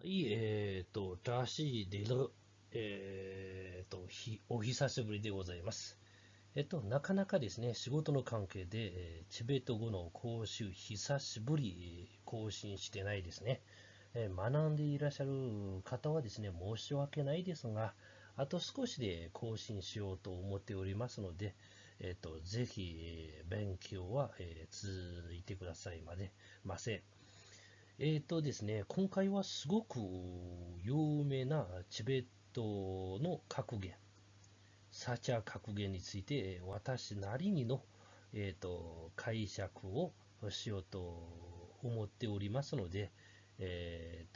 はい、ラシーデル、お久しぶりでございます。なかなかですね、仕事の関係で、チベット語の講習、久しぶり、更新してないですね。学んでいらっしゃる方はですね、申し訳ないですが、あと少しで更新しようと思っておりますので、ぜひ、勉強は、続いてくださいませ。ですね、今回はすごく有名なチベットの格言、サチャ格言について、私なりにの、解釈をしようと思っておりますので、ぜ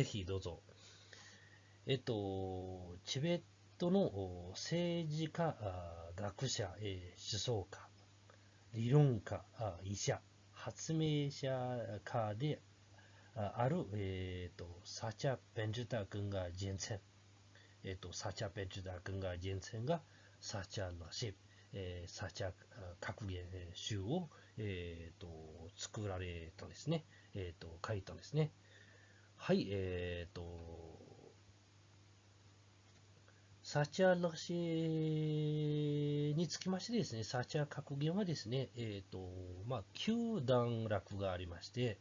ひどうぞ。チベットの政治家、学者、思想家、理論家、医者、発明者家である、サチャ・ペンジュタ君が人選、サチャ・ペンジュタ君が人選がサチャ・ラシェ、サチャ格言集を、作られたんですね。書いたんですね。はい、サチャ・ラシェにつきましてですね、サチャ格言はですね、9段落がありまして、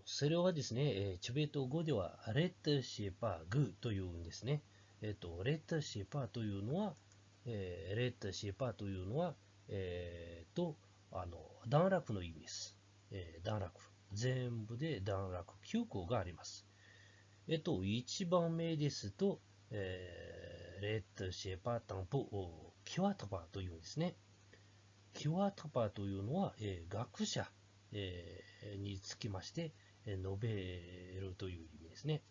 それはですね、チベット語ではレッドシェパーグというんですね。レッドシェパーというのは、レッドシェパーというのは、段落の意味です。段落。全部で段落9個があります。1番目ですと、レッドシェパータンポ、キワトパーというんですね。キワトパーというのは、学者、につきまして、述べるという意味ですね。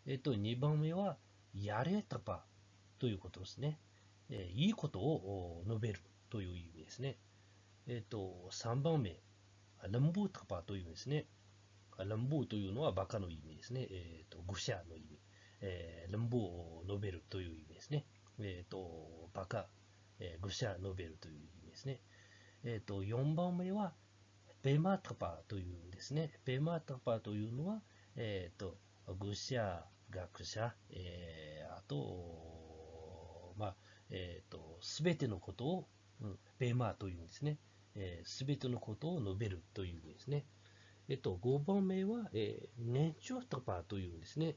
2番目は、やれたぱということですね。いいことを述べるという意味ですね。3番目、ランブータパというですね。ランブーというのはバカの意味ですね。愚者の意味。ランブーを述べるという意味ですね。バカ、愚者述べるという意味ですね。4番目は、ペマタパというんですね。ペマタパというのは、愚者、学者、あと、すべてのことを、ペマというんですね。すべてのことを述べるという意味ですね。5番目は、年長タパというんですね。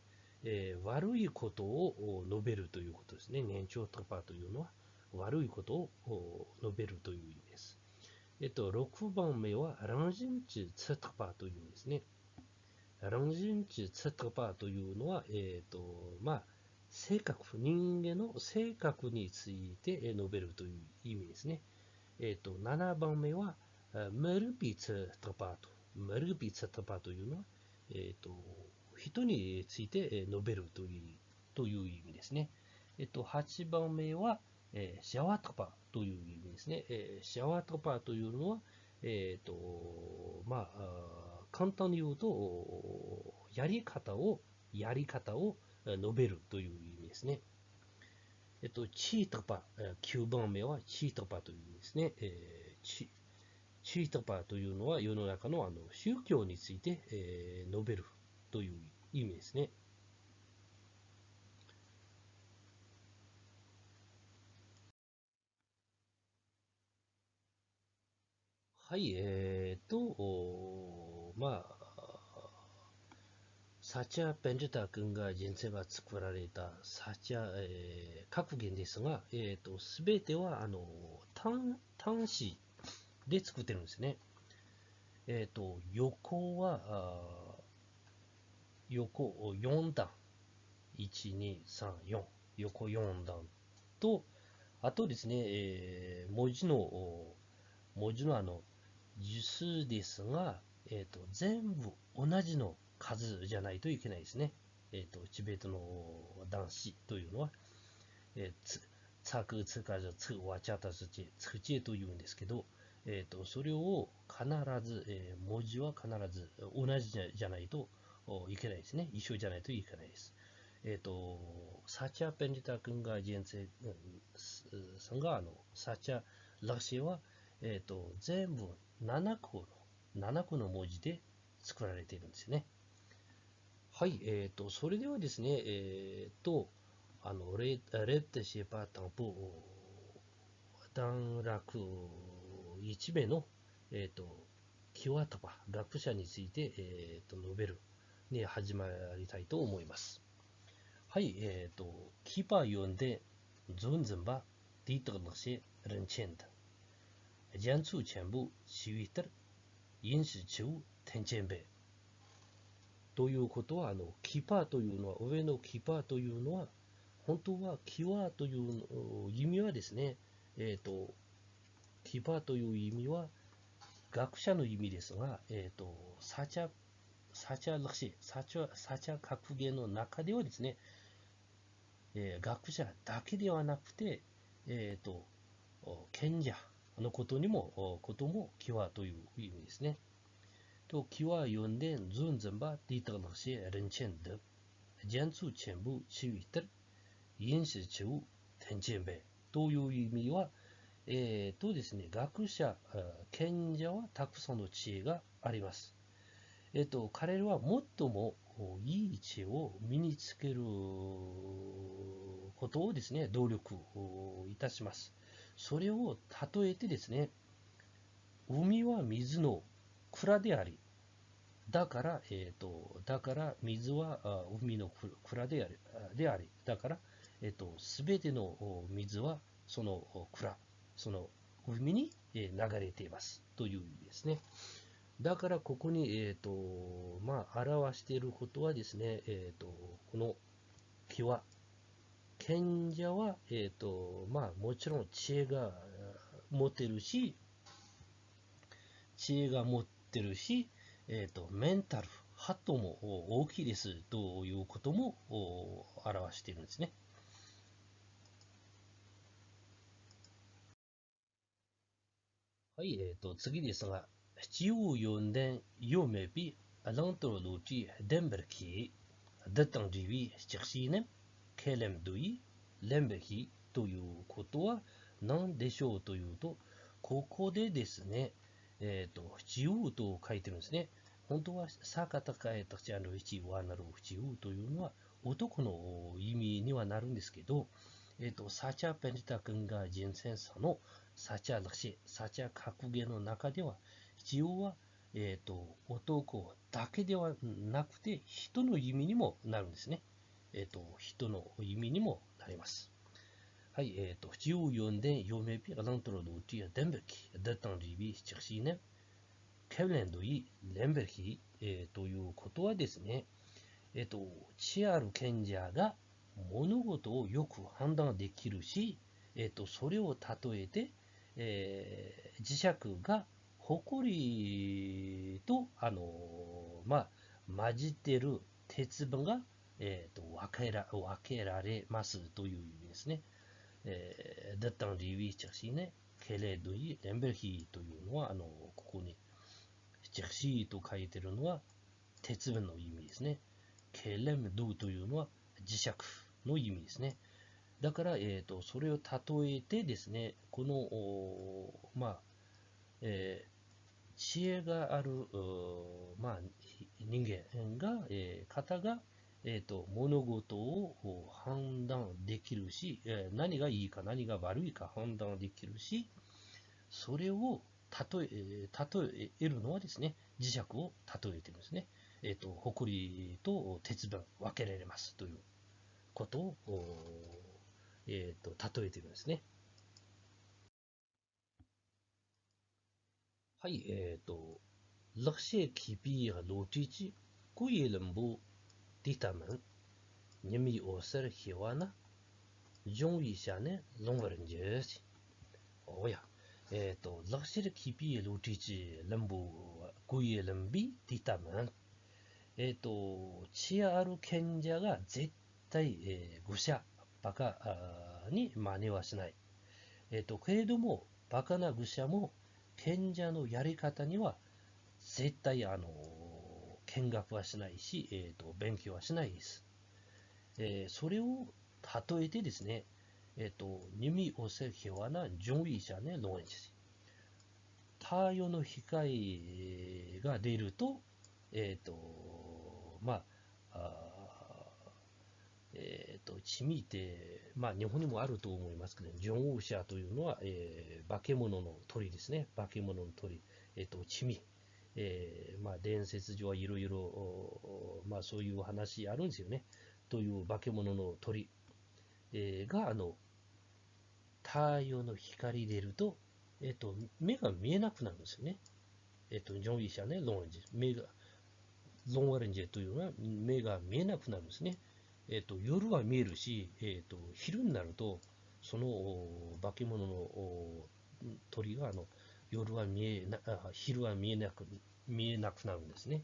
悪いことを述べるということですね。年長タパというのは悪いことを述べるという意味です。6番目は、ランジンチツタパというんですね。ランジンチツタパというのは、性格、人間の性格について述べるという意味ですね。7番目は、メルビツタパと。メルビツタパというのは、人について述べるという意味ですね。8番目は、シャワトパという意味ですね。シャワトパというのは、簡単に言うと、やり方を述べるという意味ですね。チートパ、9番目はチートパという意味ですね。チートパというのは世の中の宗教について、述べるという意味ですね。はい、サチャ・ペンジュタ君が人生が作られたサチャ、格言ですが、すべては端子で作ってるんですね。横は横4段、1、2、3、4、横4段と、あとですね、文字の数ですが、全部同じの数じゃないといけないですね。チベットの男子というのは、つく、つかず、つ、わちゃたずち、つちというんですけど、それを必ず、文字は必ず同じじゃないといけないですね。一緒じゃないといけないです。サチャ・ペンジタ君が人生さんがサチャ・ラシェは、全部7個の文字で作られているんですよね。はい、それではですね、レッドシェパータンポ段落1名の、キワとか学者について、述べるに始まりたいと思います。はい、キパ読んで、ゾンズンバ、ディートルシェ、レンチェンダ、ジャンツーチェンブ、シウィタル、インシチュー、テンチェンベ。ということは、キパーというのは、上のキパーというのは、本当はキワという意味はですね、キパーという意味は学者の意味ですが、サチャラシ、サチャ格言の中ではですね、学者だけではなくて、賢者のこともキワという意味ですね。と、キワ読んで、ズンズンバ、ディータラシ、レンチェンド、ジャンツーチェンブ、シウィタル、インシチュー、テンチェンベという意味は、ですね、学者、賢者はたくさんの知恵があります。彼らは最もいい知恵を身につけることをですね、努力いたします。それを例えてですね、海は水の蔵であり、だから水は海の蔵であり、だから、すべての水はその蔵、その海に流れていますという意味ですね。だからここに、表していることはですね、この木は、賢者は、もちろん持ってるし、知恵が持ってるし、メンタル、ハットも大きいですということも表しているんですね。はい、次ですが、14年يوم بي الانترولوجي دمبركي دتنجيبي شخصينم كلام دوي لمبركي ということは何でしょうというと、ここでですね、七王と書いてるんですね。本当は、さかたかえたちあの七王なる七王というのは男の意味にはなるんですけど、サチャ・ペリタ君が人選者のサチャ・ラシ、サチャ格言の中では、必要は、男だけではなくて、人の意味にもなるんですね。人の意味にもなります。はい、14년 요메비 알랑토로 뒤에 덴베키 대땅 리비 시작시네 케블렌도이 렘베키 ということはですね、知ある賢者が物事をよく判断できるし、それを例えて、磁石が誇りと、混じっている鉄分が、分けられますという意味ですね。だったので、ウィーチャーシーね、ケレドイ、レンベルヒーというのは、ここに、チェクシーと書いてるのは、鉄分の意味ですね。ケレムドゥというのは磁石の意味ですね。だから、それを例えてですね、この、知恵がある、人間が、方が、物事を判断できるし、何がいいか何が悪いか判断できるし、それを例えるのはですね、磁石を例えてるんですね。埃と鉄分分けられますということを、例えてるんですね。はい、럭시의 깊이가 로지지 꾸이름부 디타면 님이 옷을 희와나 종이샤네 롱거른제시 오야 럭시의 깊이의 로지지 름부 꾸이름비 디타면 知恵ある賢者が絶対、愚者、バカに真似はしない。けれども、バカな愚者も賢者のやり方には絶対、見学はしないし、勉強はしないです。それを例えてですね、耳をせひわな上位者ね、論士。太陽の光が出ると、えっと、まあ、チミって、まあ、日本にもあると思いますけど、ジョンウーシャというのは、化け物の鳥ですね。化け物の鳥。チミ。まあ、伝説上はいろいろ、まあ、そういう話あるんですよね。という化け物の鳥、が、太陽の光出ると、目が見えなくなるんですよね。ジョン・ウィシャね、ロンジ。ゾン・ワレンジェというのは目が見えなくなるんですね。夜は見えるし、昼になると、その化け物の鳥が夜は見えな、昼は見えなくなるんですね。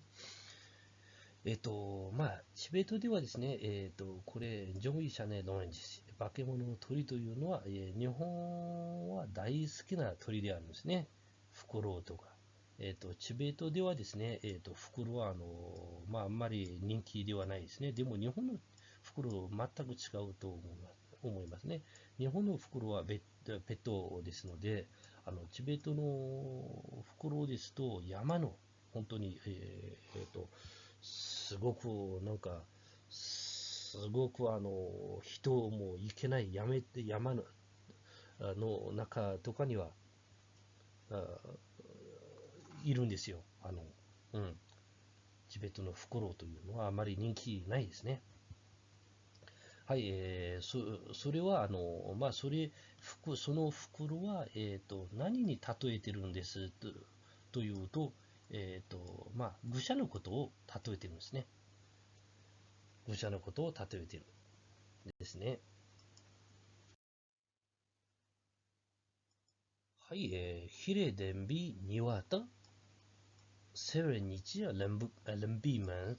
まあ、チベットではですね、これ、ジョン・ウィシャネ・ロンジ氏、化け物の鳥というのは、日本は大好きな鳥であるんですね。フクロウとか。チベットではですね、フクロウは、まあ、あんまり人気ではないですね。でも、日本のフクロウ全く違うと思いますね。日本のフクロウはペットですので、チベットのフクロウですと、山の、本当に、すごく、すごく人も行けない山の中とかには、いるんですよ。うん。チベットのフクロウというのはあまり人気ないですね。はい、それは、まあ、その袋は、何に例えてるんですというと、まあ、愚者のことを例えてるんですね。愚者のことを例えてるんですね。はい、ヒレデンビニワタ、セレニチアレンビマン、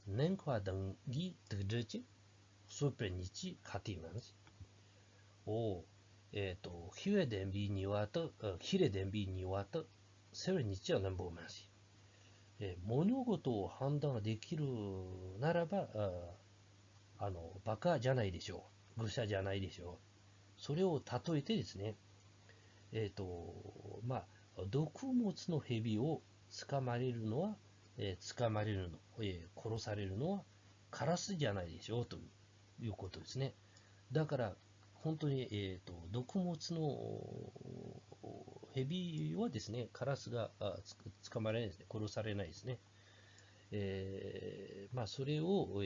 ネンカダンギトゥドチ、ソプレニチカティマンス。を、ヒレデンビニワタ、ヒレデンビニワタ、セレニチアレンボーマンス。物事を判断できるならば、バカじゃないでしょう。愚者じゃないでしょう。それを例えてですね、まあ、毒物の蛇を捕まれるのは、捕まれるの、殺されるのはカラスじゃないでしょうということですね。だから、本当に、毒物の蛇はですね、カラスが捕まれないですね。殺されないですね。まあ、それを、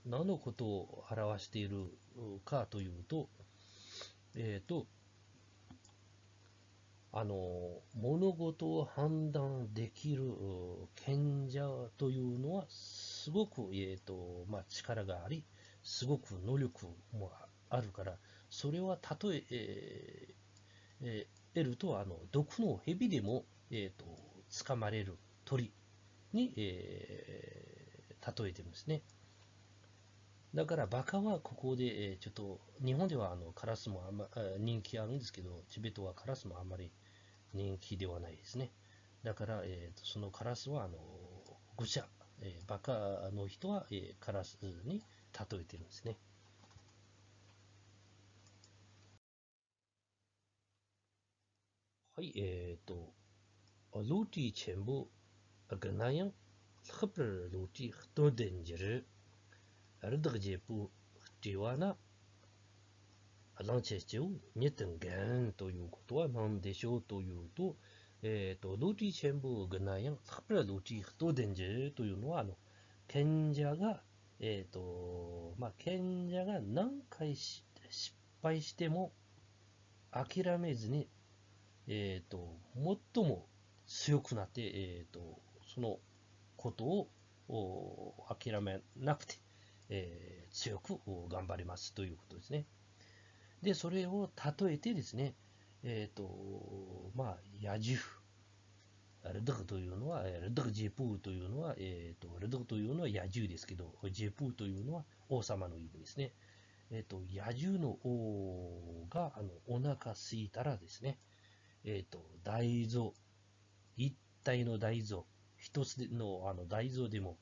何のことを表しているかというと、えっ、と、物事を判断できる賢者というのは、すごく、まあ、力があり、すごく能力もあるから、それは例え得ると、毒の蛇でも、捕まれる鳥に、例えてるんですね。だから、バカはここで、ちょっと、日本ではカラスも人気あるんですけど、チベットはカラスもあまり人気ではないですね。だから、そのカラスは、愚者、バカの人は、カラスに例えてるんですね。はい、ローティーチェンボ、がなやん、ハプルローティー、トデンジル、アルダグジェプ、ティワナ、ランチェスチュー、ニテンゲンということは何でしょうというと、ローティーチェンボ、がなやん、ハプルローティー、トデンジルというのは、賢者が、まあ、賢者が何回失敗しても諦めずに、最も強くなって、そのことを諦めなくて、強く頑張りますということですね。で、それを例えてですね、まあ、野獣。ルドグというのは、ルドグジェプーというのは、ルドグというのは野獣ですけど、ジェプーというのは王様の意味ですね。野獣の王がお腹すいたらですね、大豆、一体の大豆、一つの大豆でも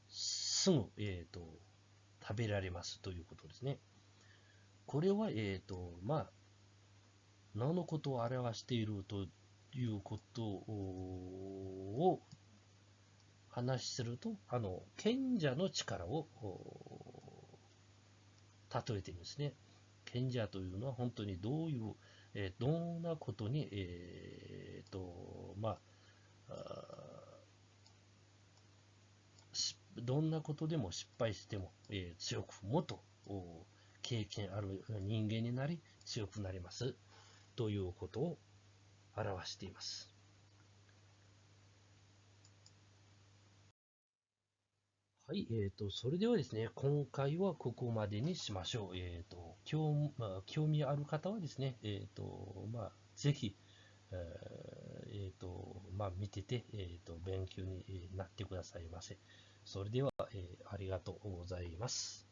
すぐ、食べられますということですね。これは、まあ、何のことを表しているということを話しすると、賢者の力を例えているんですね。賢者というのは本当にどういう、どんなことに、まあ、どんなことでも失敗しても、強くもっと経験ある人間になり強くなりますということを表しています。はい、それではですね、今回はここまでにしましょう。興味ある方はですね、ぜひ、見てて、勉強になってくださいませ。それでは、ありがとうございます。